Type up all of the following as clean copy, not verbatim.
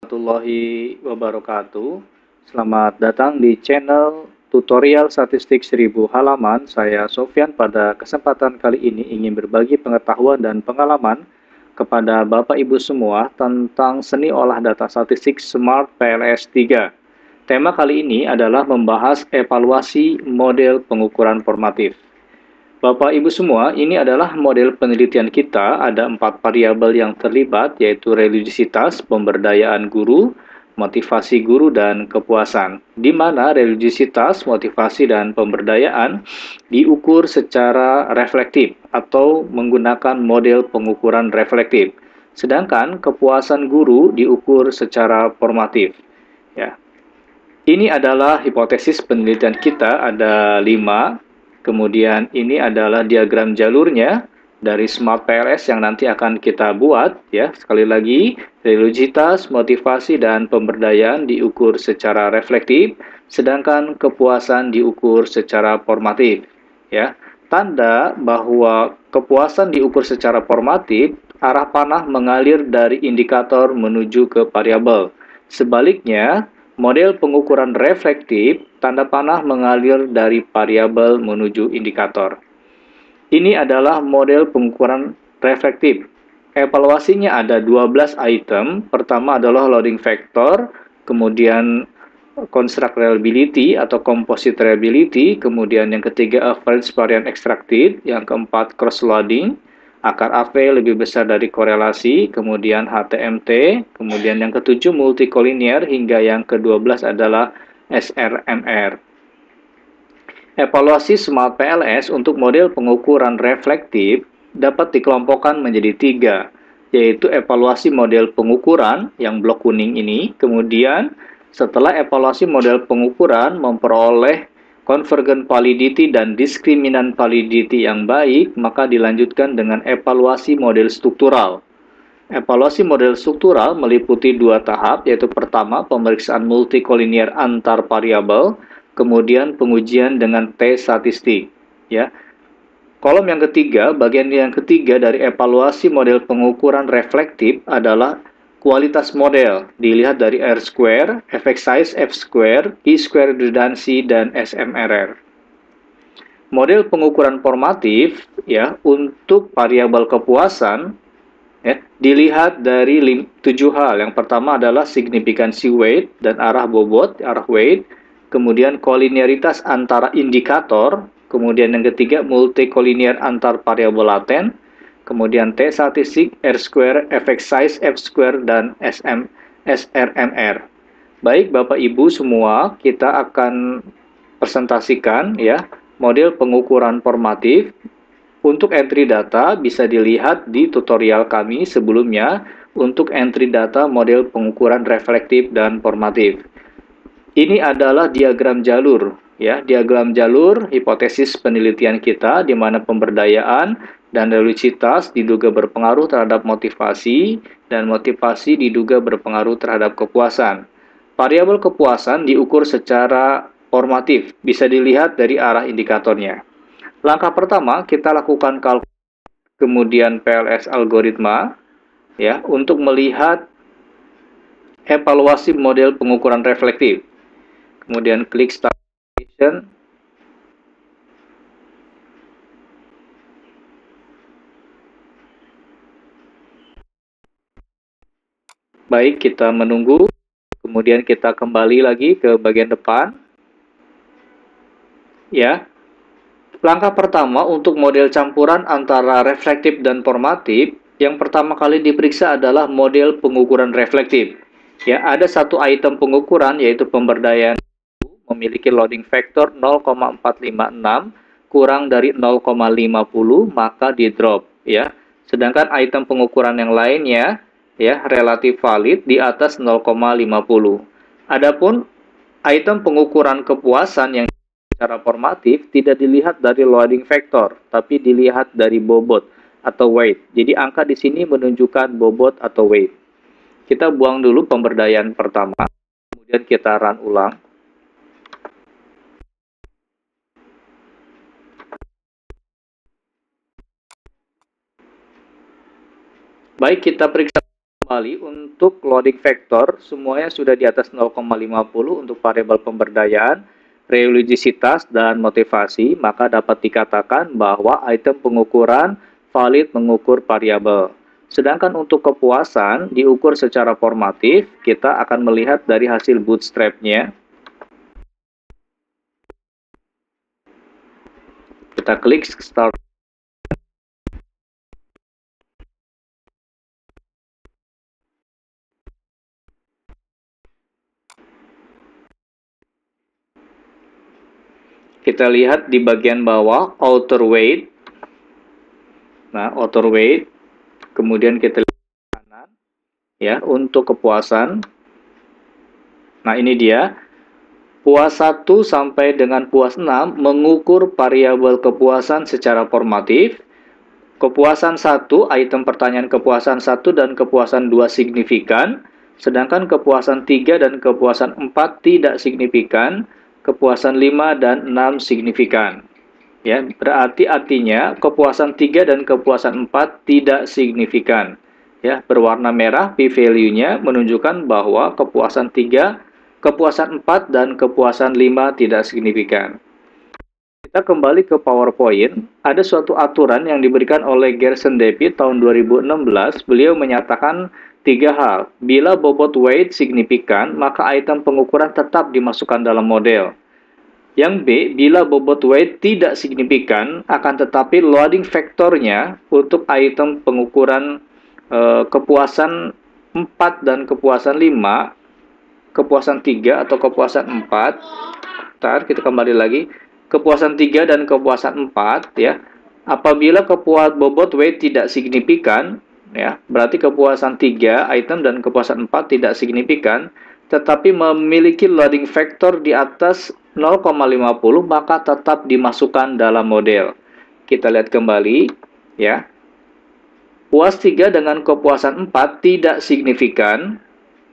Warahmatullahi wabarakatuh. Selamat datang di channel tutorial statistik 1000 halaman. Saya Sofyan. Pada kesempatan kali ini ingin berbagi pengetahuan dan pengalaman kepada Bapak Ibu semua tentang seni olah data statistik Smart PLS 3. Tema kali ini adalah membahas evaluasi model pengukuran formatif. Bapak Ibu semua, ini adalah model penelitian kita. Ada 4 variabel yang terlibat, yaitu religiositas, pemberdayaan guru, motivasi guru, dan kepuasan. Di mana religiositas, motivasi, dan pemberdayaan diukur secara reflektif atau menggunakan model pengukuran reflektif. Sedangkan kepuasan guru diukur secara formatif. Ya. Ini adalah hipotesis penelitian kita, ada 5. Kemudian ini adalah diagram jalurnya dari Smart PLS yang nanti akan kita buat, ya. Sekali lagi, religiositas, motivasi, dan pemberdayaan diukur secara reflektif, sedangkan kepuasan diukur secara formatif, ya. Tanda bahwa kepuasan diukur secara formatif, arah panah mengalir dari indikator menuju ke variabel. Sebaliknya, model pengukuran reflektif, tanda panah mengalir dari variabel menuju indikator. Ini adalah model pengukuran reflektif. Evaluasinya ada 12 item. Pertama adalah loading factor, kemudian construct reliability atau composite reliability, kemudian yang ketiga average variance extracted, yang keempat cross loading, akar AV lebih besar dari korelasi, kemudian HTMT, kemudian yang ketujuh multicollinear, hingga yang ke-12 adalah SRMR. Evaluasi Smart PLS untuk model pengukuran reflektif dapat dikelompokkan menjadi 3, yaitu evaluasi model pengukuran yang blok kuning ini, kemudian setelah evaluasi model pengukuran memperoleh convergent validity dan diskriminan validity yang baik, maka dilanjutkan dengan evaluasi model struktural. Evaluasi model struktural meliputi 2 tahap, yaitu pertama pemeriksaan multicollinear antar variabel, kemudian pengujian dengan T statistik, ya. Kolom yang ketiga, bagian yang ketiga dari evaluasi model pengukuran reflektif adalah kualitas model. Dilihat dari R-square, effect size F-square, P-square redundancy, dan SMRR. Model pengukuran formatif, ya, untuk variabel kepuasan, ya, dilihat dari 7 hal. Yang pertama adalah signifikansi weight dan arah bobot, arah weight. Kemudian kolinearitas antara indikator. Kemudian yang ketiga multicollinear antar variabel laten. Kemudian T statistik, R square, effect size, F square, dan SRMR. Baik Bapak Ibu semua, kita akan presentasikan, ya, model pengukuran formatif. Untuk entry data bisa dilihat di tutorial kami sebelumnya untuk entry data model pengukuran reflektif dan formatif. Ini adalah diagram jalur, ya, diagram jalur hipotesis penelitian kita di mana pemberdayaan dan religiositas diduga berpengaruh terhadap motivasi dan motivasi diduga berpengaruh terhadap kepuasan. Variabel kepuasan diukur secara formatif, bisa dilihat dari arah indikatornya. Langkah pertama, kita lakukan kalkulasi, kemudian PLS algoritma, ya, untuk melihat evaluasi model pengukuran reflektif. Kemudian klik Start Application. Baik, kita menunggu. Kemudian kita kembali lagi ke bagian depan. Ya. Langkah pertama untuk model campuran antara reflektif dan formatif, yang pertama kali diperiksa adalah model pengukuran reflektif. Ya, ada satu item pengukuran yaitu pemberdayaan memiliki loading factor 0,456 kurang dari 0,50 maka di drop, ya. Sedangkan item pengukuran yang lainnya, ya, relatif valid di atas 0,50. Adapun item pengukuran kepuasan yang secara formatif tidak dilihat dari loading factor, tapi dilihat dari bobot atau weight. Jadi angka di sini menunjukkan bobot atau weight. Kita buang dulu pemberdayaan pertama, kemudian kita run ulang. Baik, kita periksa Kembali untuk loading factor, semuanya sudah di atas 0,50 untuk variabel pemberdayaan, religiositas, dan motivasi, maka dapat dikatakan bahwa item pengukuran valid mengukur variabel. Sedangkan untuk kepuasan diukur secara formatif, kita akan melihat dari hasil bootstrap-nya. Kita klik start. Kita lihat di bagian bawah outer weight. Nah, outer weight. Kemudian kita lihat kanan ya untuk kepuasan. Nah, ini dia. Puas 1 sampai dengan puas 6 mengukur variabel kepuasan secara formatif. Kepuasan 1, item pertanyaan kepuasan 1 dan kepuasan 2 signifikan. Sedangkan kepuasan 3 dan kepuasan 4 tidak signifikan. Kepuasan 5 dan 6 signifikan. Ya, berarti artinya kepuasan 3 dan kepuasan 4 tidak signifikan. Ya, berwarna merah p-value-nya menunjukkan bahwa kepuasan 3, kepuasan 4 dan kepuasan 5 tidak signifikan. Kita kembali ke PowerPoint. Ada suatu aturan yang diberikan oleh Gerson David tahun 2016. Beliau menyatakan 3 hal. Bila bobot weight signifikan, maka item pengukuran tetap dimasukkan dalam model. Yang B, bila bobot weight tidak signifikan, akan tetapi loading faktornya untuk item pengukuran kepuasan 4 dan kepuasan 5, kepuasan 3 atau kepuasan 4, kita kembali lagi, kepuasan 3 dan kepuasan 4, ya, apabila bobot weight tidak signifikan, ya, berarti kepuasan 3 item dan kepuasan 4 tidak signifikan, tetapi memiliki loading factor di atas 0,50, maka tetap dimasukkan dalam model. Kita lihat kembali, ya. Puas 3 dengan kepuasan 4 tidak signifikan,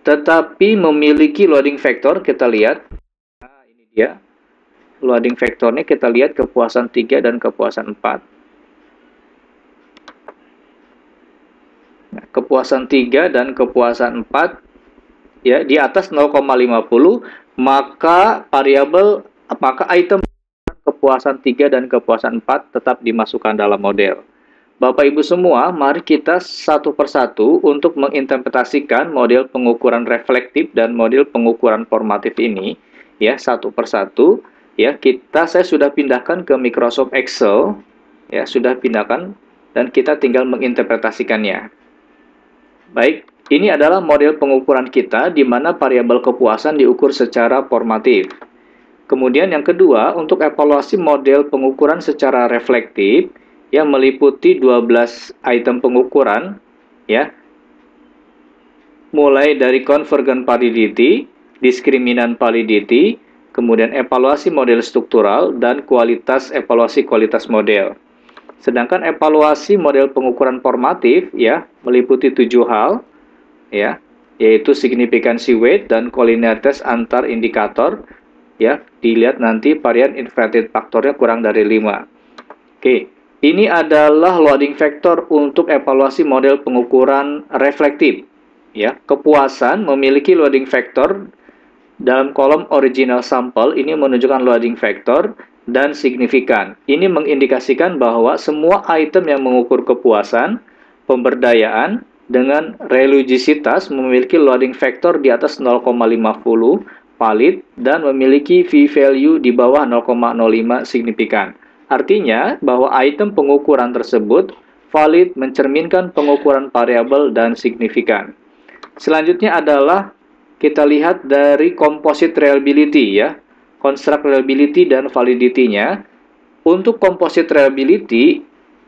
tetapi memiliki loading factor, kita lihat. Nah, ini dia. Loading factornya kita lihat kepuasan 3 dan kepuasan 4. Nah, kepuasan 3 dan kepuasan 4 ya di atas 0,50, maka item kepuasan 3 dan kepuasan 4 tetap dimasukkan dalam model. Bapak Ibu semua, mari kita satu persatu untuk menginterpretasikan model pengukuran reflektif dan model pengukuran formatif ini ya satu persatu. Ya, saya sudah pindahkan ke Microsoft Excel, ya sudah pindahkan dan kita tinggal menginterpretasikannya. Baik, ini adalah model pengukuran kita di mana variabel kepuasan diukur secara formatif. Kemudian yang kedua, untuk evaluasi model pengukuran secara reflektif yang meliputi 12 item pengukuran, ya. Mulai dari convergent validity, diskriminan validity, kemudian evaluasi model struktural dan evaluasi kualitas model. Sedangkan evaluasi model pengukuran formatif ya meliputi 7 hal ya, yaitu signifikansi weight dan collinearitas antar indikator ya. Dilihat nanti varian inverted faktornya kurang dari 5. Oke, ini adalah loading factor untuk evaluasi model pengukuran reflektif ya. Kepuasan memiliki loading factor dalam kolom original sample ini menunjukkan loading factor dan signifikan. Ini mengindikasikan bahwa semua item yang mengukur kepuasan, pemberdayaan, dengan religiositas memiliki loading factor di atas 0,50 valid dan memiliki p-value di bawah 0,05 signifikan. Artinya bahwa item pengukuran tersebut valid mencerminkan pengukuran variabel dan signifikan. Selanjutnya adalah kita lihat dari composite reliability ya. Construct reliability dan validity-nya. Untuk composite reliability,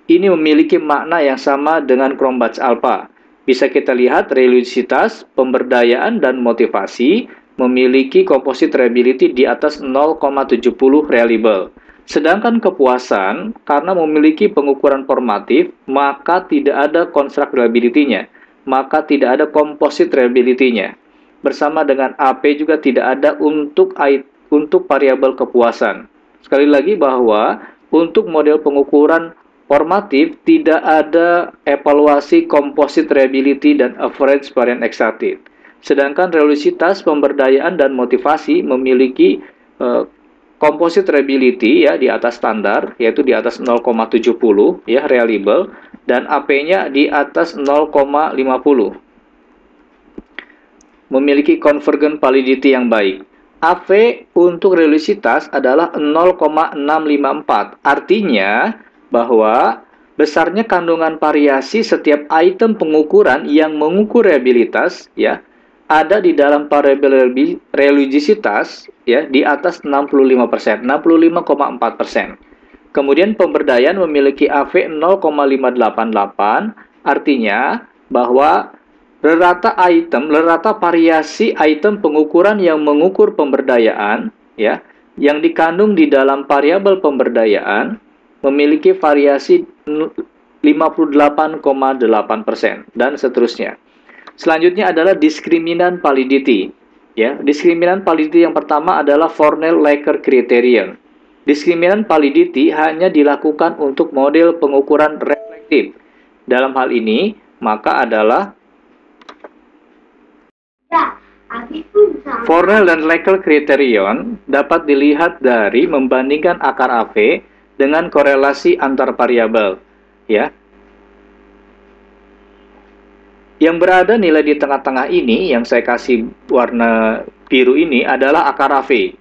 ini memiliki makna yang sama dengan Cronbach's alpha. Bisa kita lihat religiositas, pemberdayaan, dan motivasi memiliki composite reliability di atas 0,70 reliable. Sedangkan kepuasan, karena memiliki pengukuran formatif, maka tidak ada construct reliability-nya. Maka tidak ada composite reliability-nya. Bersama dengan AP juga tidak ada untuk variabel kepuasan. Sekali lagi bahwa untuk model pengukuran formatif tidak ada evaluasi composite reliability dan average variance extracted. Sedangkan reliabilitas, pemberdayaan, dan motivasi memiliki composite reliability ya di atas standar, yaitu di atas 0,70 ya reliable, dan AP-nya di atas 0,50. Memiliki convergent validity yang baik. AV untuk reliabilitas adalah 0,654. Artinya bahwa besarnya kandungan variasi setiap item pengukuran yang mengukur reliabilitas ya ada di dalam variabel reliabilitas ya di atas 65%, 65,4%. Kemudian pemberdayaan memiliki AV 0,588, artinya bahwa lerata variasi item pengukuran yang mengukur pemberdayaan ya yang dikandung di dalam variabel pemberdayaan memiliki variasi 58,8% dan seterusnya. Selanjutnya adalah diskriminan validity. Ya, diskriminan validity yang pertama adalah Fornell-Laker criterion. Diskriminan validity hanya dilakukan untuk model pengukuran reflektif. Dalam hal ini, maka adalah Fornell dan Laker criterion dapat dilihat dari membandingkan akar AV dengan korelasi antar variabel, ya. Yang berada nilai di tengah-tengah ini, yang saya kasih warna biru ini adalah akar AV.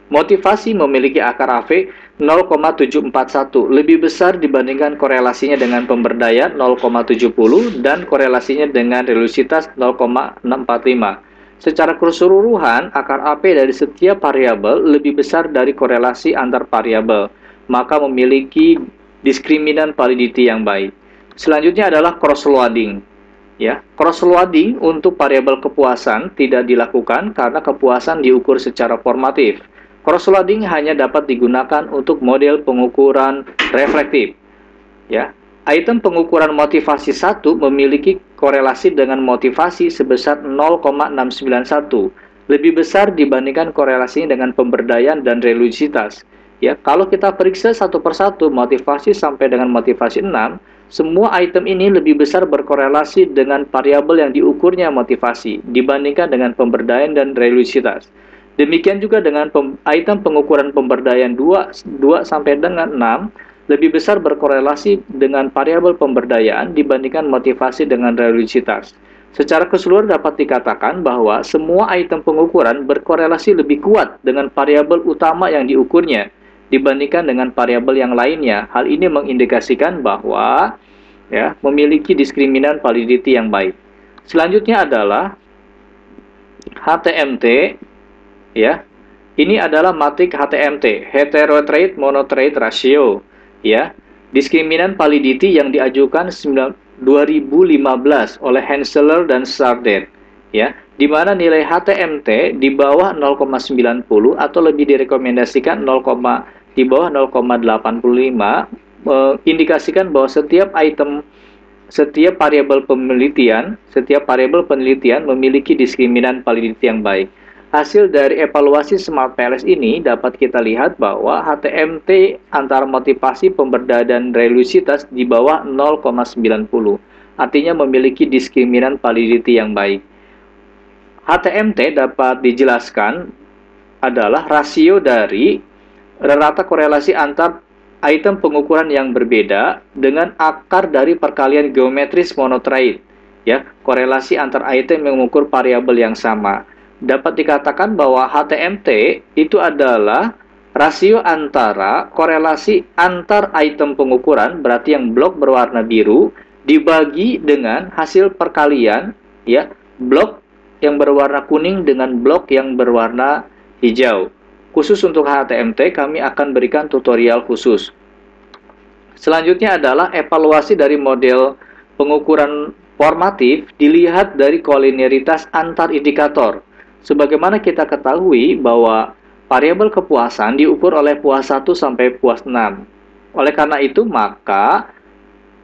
Motivasi memiliki akar AV 0,741, lebih besar dibandingkan korelasinya dengan pemberdayaan 0,70 dan korelasinya dengan reliabilitas 0,645. Secara keseluruhan, akar AP dari setiap variabel lebih besar dari korelasi antar variabel, maka memiliki diskriminan validity yang baik. Selanjutnya adalah cross-loading. Ya, cross-loading untuk variabel kepuasan tidak dilakukan karena kepuasan diukur secara formatif. Cross-loading hanya dapat digunakan untuk model pengukuran reflektif. Ya, item pengukuran motivasi 1 memiliki korelasi dengan motivasi sebesar 0,691, lebih besar dibandingkan korelasinya dengan pemberdayaan dan reliabilitas. Ya, kalau kita periksa satu persatu motivasi sampai dengan motivasi 6, semua item ini lebih besar berkorelasi dengan variabel yang diukurnya motivasi dibandingkan dengan pemberdayaan dan reliabilitas. Demikian juga dengan item pengukuran pemberdayaan 2 sampai dengan 6 lebih besar berkorelasi dengan variabel pemberdayaan dibandingkan motivasi dengan reliabilitas. Secara keseluruhan dapat dikatakan bahwa semua item pengukuran berkorelasi lebih kuat dengan variabel utama yang diukurnya dibandingkan dengan variabel yang lainnya. Hal ini mengindikasikan bahwa ya, memiliki diskriminan validity yang baik. Selanjutnya adalah HTMT. Ya, ini adalah matrik HTMT, heterotrait monotrait ratio. Ya, diskriminan validity yang diajukan 2015 oleh Henseler dan Sardet. Ya, di mana nilai HTMT di bawah 0,90 atau lebih direkomendasikan di bawah 0,85 indikasikan bahwa setiap variabel penelitian memiliki diskriminan validity yang baik. Hasil dari evaluasi Smart PLS ini dapat kita lihat bahwa HTMT antara motivasi, pemberdayaan, dan reliabilitas di bawah 0,90. Artinya memiliki diskriminan validity yang baik. HTMT dapat dijelaskan adalah rasio dari rata korelasi antar item pengukuran yang berbeda dengan akar dari perkalian geometris monotrait. Ya, korelasi antar item yang mengukur variabel yang sama. Dapat dikatakan bahwa HTMT itu adalah rasio antara korelasi antar item pengukuran, berarti yang blok berwarna biru, dibagi dengan hasil perkalian, ya, blok yang berwarna kuning dengan blok yang berwarna hijau. Khusus untuk HTMT, kami akan berikan tutorial khusus. Selanjutnya adalah evaluasi dari model pengukuran formatif dilihat dari kolineritas antar indikator. Sebagaimana kita ketahui bahwa variabel kepuasan diukur oleh puas 1 sampai puas 6. Oleh karena itu, maka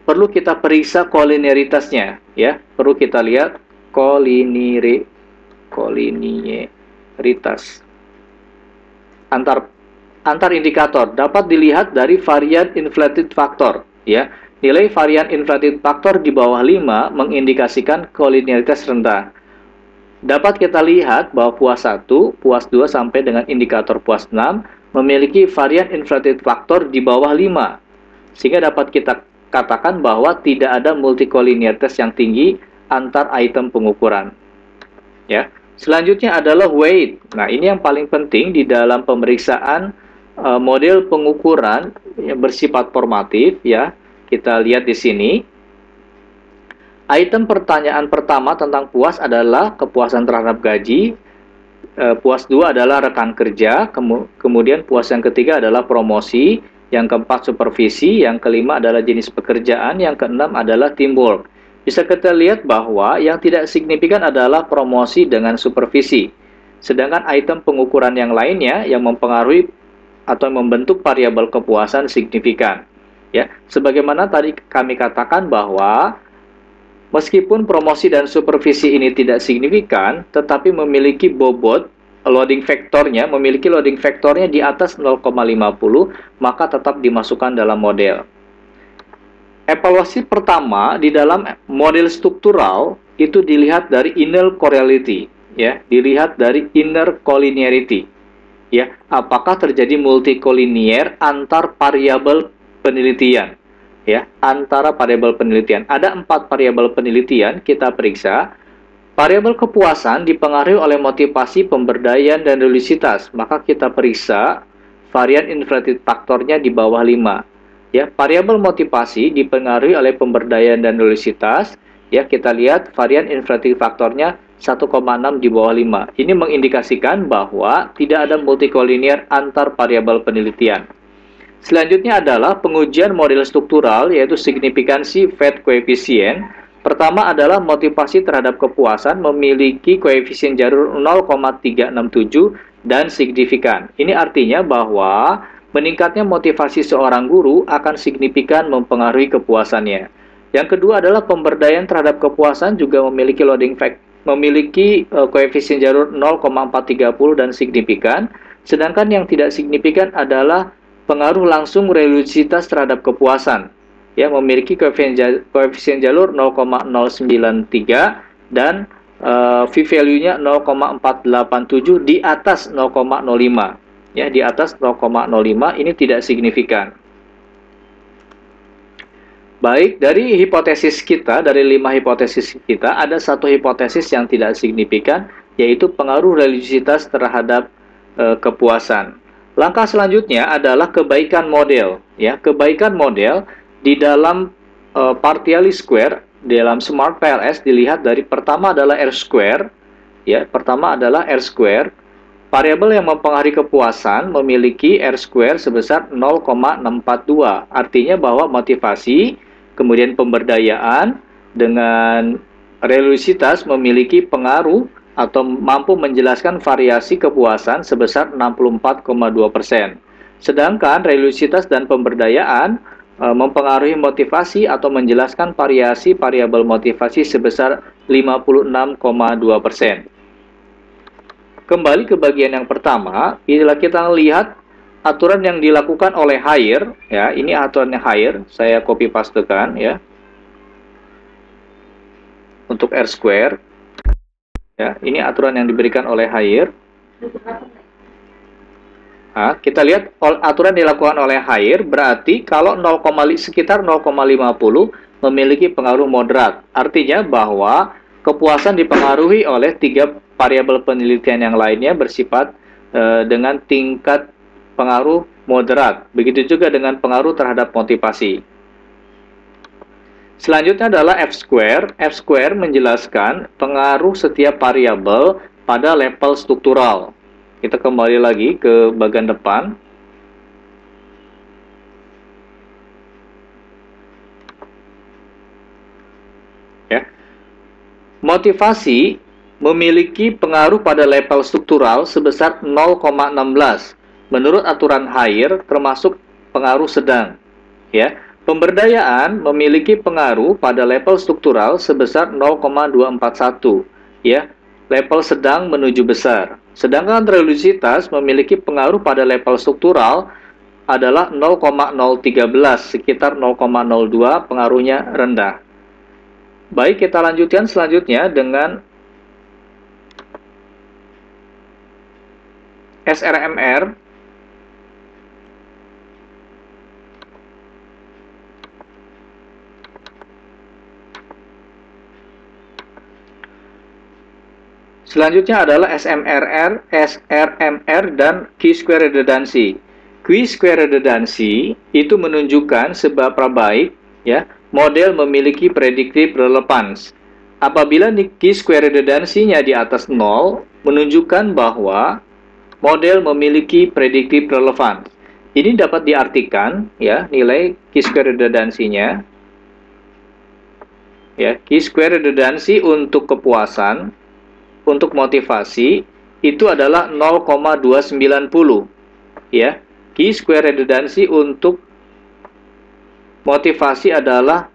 perlu kita periksa kolineritasnya, ya. Perlu kita lihat kolineritas antar antar indikator dapat dilihat dari varian inflated factor, ya. Nilai varian inflated factor di bawah 5 mengindikasikan kolinearitas rendah. Dapat kita lihat bahwa puas 1, puas 2 sampai dengan indikator puas 6 memiliki varian inflated factor di bawah 5. Sehingga dapat kita katakan bahwa tidak ada multikolinearitas yang tinggi antar item pengukuran. Ya. Selanjutnya adalah weight. Nah, ini yang paling penting di dalam pemeriksaan model pengukuran yang bersifat formatif, ya. Kita lihat di sini. Item pertanyaan pertama tentang puas adalah kepuasan terhadap gaji. Puas 2 adalah rekan kerja. Kemudian puas yang ketiga adalah promosi. Yang keempat supervisi. Yang kelima adalah jenis pekerjaan. Yang keenam adalah teamwork. Bisa kita lihat bahwa yang tidak signifikan adalah promosi dengan supervisi. Sedangkan item pengukuran yang lainnya yang mempengaruhi atau membentuk variabel kepuasan signifikan. Ya, sebagaimana tadi kami katakan bahwa meskipun promosi dan supervisi ini tidak signifikan, tetapi memiliki bobot loading faktornya, di atas 0,50, maka tetap dimasukkan dalam model. Evaluasi pertama di dalam model struktural itu dilihat dari inner correlation, ya, dilihat dari inner collinearity, ya, apakah terjadi multicollinear antar variabel penelitian, ya, antara variabel penelitian. Ada 4 variabel penelitian kita periksa. Variabel kepuasan dipengaruhi oleh motivasi, pemberdayaan, dan religiositas. Maka kita periksa varian inflated faktornya di bawah 5. Ya, variabel motivasi dipengaruhi oleh pemberdayaan dan religiositas. Ya, kita lihat varian inflated faktornya 1,6 di bawah 5. Ini mengindikasikan bahwa tidak ada multikolinear antar variabel penelitian. Selanjutnya adalah pengujian model struktural, yaitu signifikansi Fed coefficient. Pertama adalah motivasi terhadap kepuasan memiliki koefisien jalur 0,367 dan signifikan. Ini artinya bahwa meningkatnya motivasi seorang guru akan signifikan mempengaruhi kepuasannya. Yang kedua adalah pemberdayaan terhadap kepuasan juga memiliki koefisien jalur 0,430 dan signifikan. Sedangkan yang tidak signifikan adalah pengaruh langsung religiositas terhadap kepuasan, ya, memiliki koefisien jalur 0,093 dan V-value-nya 0,487 di atas 0,05, ya, di atas 0,05 ini tidak signifikan. Baik, dari hipotesis kita, dari 5 hipotesis kita, ada satu hipotesis yang tidak signifikan, yaitu pengaruh religiositas terhadap kepuasan. Langkah selanjutnya adalah kebaikan model, ya. Kebaikan model di dalam partially square, di dalam Smart PLS dilihat dari pertama adalah R-square, ya. Pertama adalah R-square. Variabel yang mempengaruhi kepuasan memiliki R-square sebesar 0,642. Artinya bahwa motivasi, kemudian pemberdayaan dengan religiositas memiliki pengaruh atau mampu menjelaskan variasi kepuasan sebesar 64,2%. Sedangkan religiositas dan pemberdayaan mempengaruhi motivasi atau menjelaskan variasi variabel motivasi sebesar 56,2%. Kembali ke bagian yang pertama, bila kita lihat aturan yang dilakukan oleh Haier, ya, ini aturannya Haier, saya copy pastekan, ya, untuk R-square. Ya, ini aturan yang diberikan oleh Haier. Nah, kita lihat aturan dilakukan oleh Haier berarti kalau sekitar 0,50 memiliki pengaruh moderat. Artinya bahwa kepuasan dipengaruhi oleh 3 variabel penelitian yang lainnya bersifat dengan tingkat pengaruh moderat. Begitu juga dengan pengaruh terhadap motivasi. Selanjutnya adalah F-square. F-square menjelaskan pengaruh setiap variabel pada level struktural. Kita kembali lagi ke bagian depan. Ya. Motivasi memiliki pengaruh pada level struktural sebesar 0,16. Menurut aturan Haier termasuk pengaruh sedang. Ya. Pemberdayaan memiliki pengaruh pada level struktural sebesar 0,241, ya, level sedang menuju besar. Sedangkan religiositas memiliki pengaruh pada level struktural adalah 0,013, sekitar 0,02, pengaruhnya rendah. Baik, kita lanjutkan selanjutnya dengan SRMR. Selanjutnya adalah SRMR dan Q-square redundancy. Q-square redundancy itu menunjukkan seberapa baik ya model memiliki predictive relevance. Apabila Q-square redundancy-nya di atas 0, menunjukkan bahwa model memiliki predictive relevance. Ini dapat diartikan ya nilai Q-square redundancy-nya. Ya, Q-square redundancy untuk kepuasan, untuk motivasi itu adalah 0,290 ya. Q-square redundancy untuk motivasi adalah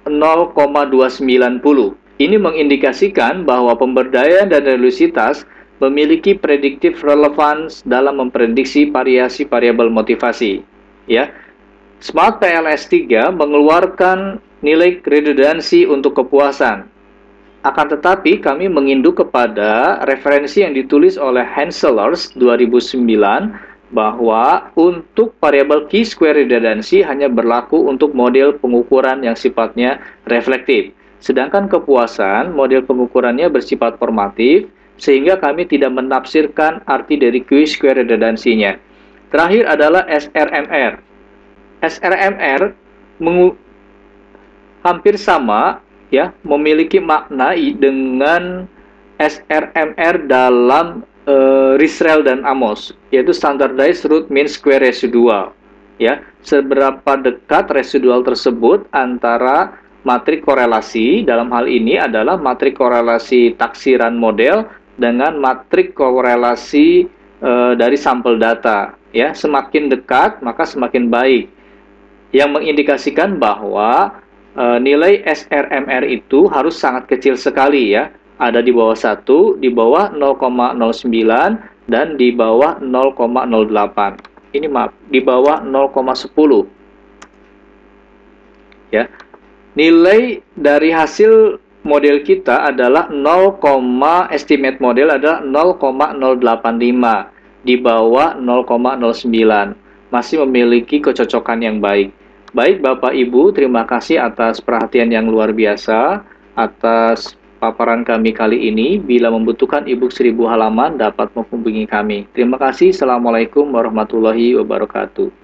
0,290. Ini mengindikasikan bahwa pemberdayaan dan religiositas memiliki predictive relevance dalam memprediksi variasi variabel motivasi ya. Smart PLS 3 mengeluarkan nilai redundancy untuk kepuasan. Akan tetapi, kami menginduk kepada referensi yang ditulis oleh Henselers 2009 bahwa untuk variabel Q-square redundancy hanya berlaku untuk model pengukuran yang sifatnya reflektif. Sedangkan kepuasan, model pengukurannya bersifat formatif, sehingga kami tidak menafsirkan arti dari Q-square redundancy-nya. Terakhir adalah SRMR. SRMR hampir sama ya, memiliki makna dengan SRMR dalam Risrel dan Amos, yaitu Standardized Root Mean Square Residual. Ya, seberapa dekat residual tersebut antara matrik korelasi, dalam hal ini adalah matrik korelasi taksiran model dengan matrik korelasi dari sampel data. Ya, semakin dekat maka semakin baik. Yang mengindikasikan bahwa nilai SRMR itu harus sangat kecil sekali ya. Ada di bawah 1, di bawah 0,09, dan di bawah 0,08. Ini maaf, di bawah 0,10. Ya. Nilai dari hasil model kita adalah estimate model adalah 0,085, di bawah 0,09. Masih memiliki kecocokan yang baik. Baik Bapak Ibu, terima kasih atas perhatian yang luar biasa atas paparan kami kali ini. Bila membutuhkan e-book 1000 halaman dapat menghubungi kami. Terima kasih. Assalamualaikum warahmatullahi wabarakatuh.